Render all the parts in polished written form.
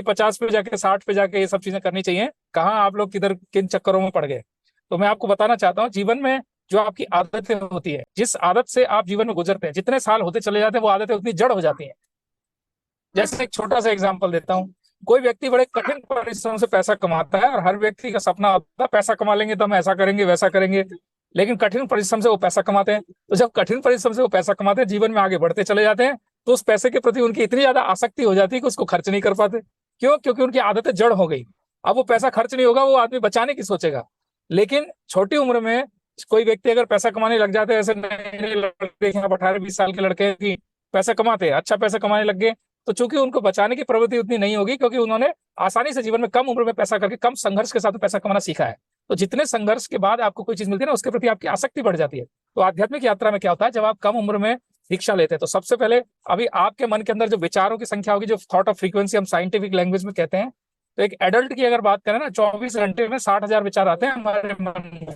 50 पे जाके 60 पे जाके ये सब चीजें करनी चाहिए। कहाँ आप लोग किधर किन चक्करों में पड़ गए। तो मैं आपको बताना चाहता हूँ, जीवन में जो आपकी आदतें होती है, जिस आदत से आप जीवन में गुजरते हैं, जितने साल होते चले जाते हैं वो आदतें उतनी जड़ हो जाती हैं। जैसे एक छोटा सा एग्जांपल देता हूँ। कोई व्यक्ति बड़े कठिन परिश्रम से पैसा कमाता है और हर व्यक्ति का सपना होता है पैसा कमा लेंगे तो हम ऐसा करेंगे वैसा करेंगे। लेकिन कठिन परिश्रम से वो पैसा कमाते हैं, तो जब कठिन परिश्रम से वो पैसा कमाते हैं, जीवन में आगे बढ़ते चले जाते हैं, तो उस पैसे के प्रति उनकी इतनी ज्यादा आसक्ति हो जाती है कि उसको खर्च नहीं कर पाते। क्यों? क्योंकि उनकी आदतें जड़ हो गई। अब वो पैसा खर्च नहीं होगा, वो आदमी बचाने की सोचेगा। लेकिन छोटी उम्र में कोई व्यक्ति अगर पैसा कमाने लग जाते हैं, ऐसे नए नए लड़के 18-20 साल के लड़के की पैसा कमाते हैं, अच्छा पैसा कमाने लग गए, तो चूंकि उनको बचाने की प्रवृत्ति उतनी नहीं होगी, क्योंकि उन्होंने आसानी से जीवन में कम उम्र में पैसा करके कम संघर्ष के साथ पैसा कमाना सीखा है। तो जितने संघर्ष के बाद आपको कोई चीज मिलती है ना, उसके प्रति आपकी आसक्ति बढ़ जाती है। तो आध्यात्मिक यात्रा में क्या होता है, जब आप कम उम्र में दीक्षा लेते हैं, तो सबसे पहले अभी आपके मन के अंदर जो विचारों की संख्या होगी, जो थॉट ऑफ फ्रीक्वेंसी हम साइंटिफिक लैंग्वेज में कहते हैं, तो एक एडल्ट की अगर बात करें ना, 24 घंटे में 60,000 विचार आते हैं हमारे मन में।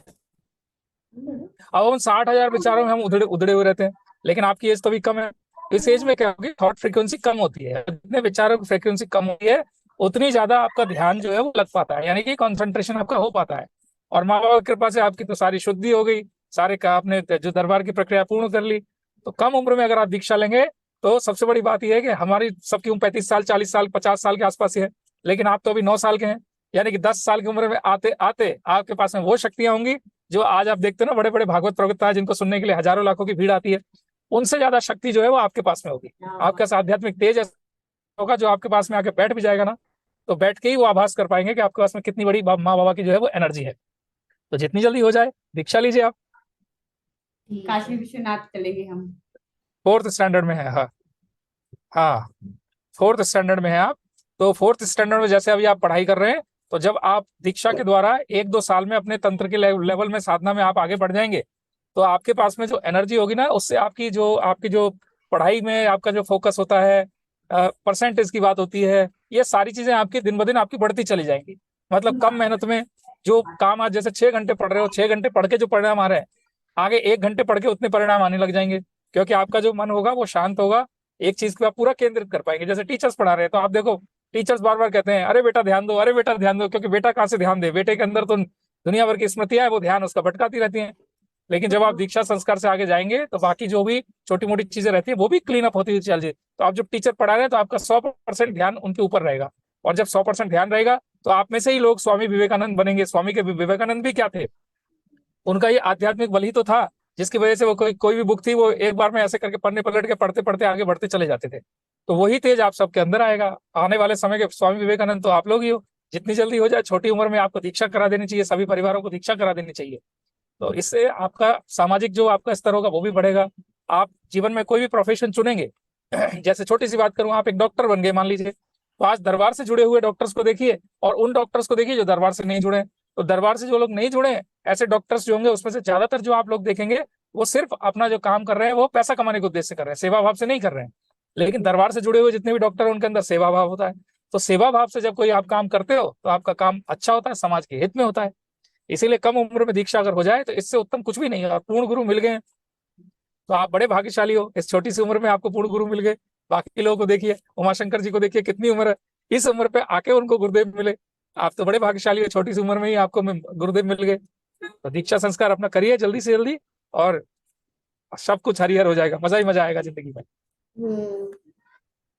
अब उन 60,000 विचारों में हम उधड़े उधड़े हुए रहते हैं। लेकिन आपकी एज तो भी कम है। इस एज में क्या होगी, थॉट फ्रीक्वेंसी कम होती है। जितने विचारों की फ्रीक्वेंसी कम होती है, उतनी ज्यादा आपका ध्यान जो है वो लग पाता है, यानी कि कंसंट्रेशन आपका हो पाता है। और माँ बाप की कृपा से आपकी तो सारी शुद्धि हो गई, सारे का आपने जो दरबार की प्रक्रिया पूर्ण कर ली। तो कम उम्र में अगर आप दीक्षा लेंगे, तो सबसे बड़ी बात यह है कि हमारी सबकी उम्र 35 साल, 40 साल, 50 साल के आसपास ही है। लेकिन आप तो अभी 9 साल के हैं, यानी कि 10 साल की उम्र में आते आते आपके पास में वो शक्तियां होंगी जो आज आप देखते हो ना, बड़े बड़े भागवत प्रवक्ता है जिनको सुनने के लिए हजारों लाखों की भीड़ आती है। उनसे ज्यादा शक्ति जो है वो आपके पास में होगी। आपका आध्यात्मिक तेज ऐसा होगा जो आपके पास में आके बैठ भी जाएगा ना, तो बैठ के ही वो आभास कर पाएंगे कि आपके पास में कितनी बड़ी माँ बाबा की जो है वो एनर्जी है। तो जितनी जल्दी हो जाए दीक्षा लीजिए आप। काशी विश्वनाथ चलेंगे हम। 4th स्टैंडर्ड में है, हाँ हाँ, 4th स्टैंडर्ड में है आप। तो 4th स्टैंडर्ड में जैसे अभी आप पढ़ाई कर रहे हैं, तो जब आप दीक्षा के द्वारा 1-2 साल में अपने तंत्र के लेवल में साधना में आप आगे बढ़ जाएंगे, तो आपके पास में जो एनर्जी होगी ना, उससे आपकी जो पढ़ाई में आपका जो फोकस होता है, परसेंटेज की बात होती है, ये सारी चीजें आपकी दिन ब दिन आपकी बढ़ती चली जाएंगी। मतलब कम मेहनत में जो काम आज जैसे 6 घंटे पढ़ रहे हो, 6 घंटे पढ़ के जो परिणाम आ रहे हैं, आगे 1 घंटे पढ़ के उतने परिणाम आने लग जाएंगे। क्योंकि आपका जो मन होगा वो शांत होगा, एक चीज पे आप पूरा केंद्रित कर पाएंगे। जैसे टीचर्स पढ़ा रहे हैं, तो आप देखो टीचर्स बार बार कहते हैं अरे बेटा ध्यान दो, अरे बेटा ध्यान दो, क्योंकि बेटा कहाँ से ध्यान दे, बेटे के अंदर तो दुनिया भर की स्मृतियां है, वो ध्यान उसका भटकाती रहती हैं। लेकिन जब आप दीक्षा संस्कार से आगे जाएंगे, तो बाकी जो भी छोटी मोटी चीजें रहती है वो भी क्लीन अप होती हुई चल जाए। तो आप जब टीचर पढ़ा रहे हैं, तो आपका 100% ध्यान उनके ऊपर रहेगा। और जब 100% ध्यान रहेगा, तो आप में से ही लोग स्वामी विवेकानंद बनेंगे। स्वामी के विवेकानंद भी क्या थे, उनका ये आध्यात्मिक बल ही तो था, जिसकी वजह से वो कोई भी बुक थी वो एक बार में ऐसे करके पढ़ने पलट के पढ़ते पढ़ते आगे बढ़ते चले जाते थे। तो वही तेज आप सबके अंदर आएगा। आने वाले समय के स्वामी विवेकानंद तो आप लोग ही हो। जितनी जल्दी हो जाए, छोटी उम्र में आपको दीक्षा करा देनी चाहिए, सभी परिवारों को दीक्षा करा देनी चाहिए। तो इससे आपका सामाजिक जो आपका स्तर होगा वो भी बढ़ेगा। आप जीवन में कोई भी प्रोफेशन चुनेंगे, जैसे छोटी सी बात करूं, आप एक डॉक्टर बन गए मान लीजिए, तो आज दरबार से जुड़े हुए डॉक्टर्स को देखिए और उन डॉक्टर्स को देखिए जो दरबार से नहीं जुड़े हैं। तो दरबार से जो लोग नहीं जुड़े हैं, ऐसे डॉक्टर्स जो होंगे, उसमें से ज्यादातर जो आप लोग देखेंगे, वो सिर्फ अपना जो काम कर रहे हैं वो पैसा कमाने के उद्देश्य से कर रहे हैं, सेवा भाव से नहीं कर रहे हैं। लेकिन दरबार से जुड़े हुए जितने भी डॉक्टर हैं, उनके अंदर सेवा भाव होता है। तो सेवा भाव से जब कोई आप काम करते हो, तो आपका काम अच्छा होता है, समाज के हित में होता है। इसीलिए कम उम्र में दीक्षा अगर हो जाए, तो इससे उत्तम कुछ भी नहीं है। पूर्ण गुरु मिल गए, तो आप बड़े भाग्यशाली हो। इस छोटी सी उम्र में आपको पूर्ण गुरु मिल गए। बाकी लोगों को देखिए, उमाशंकर जी को देखिए, कितनी उम्र है, इस उम्र पे आके उनको गुरुदेव मिले। आप तो बड़े भाग्यशाली हो, छोटी सी उम्र में ही आपको गुरुदेव मिल गए। तो दीक्षा संस्कार अपना करिए जल्दी से जल्दी, और सब कुछ हरिहर हो जाएगा, मजा ही मजा आएगा जिंदगी में।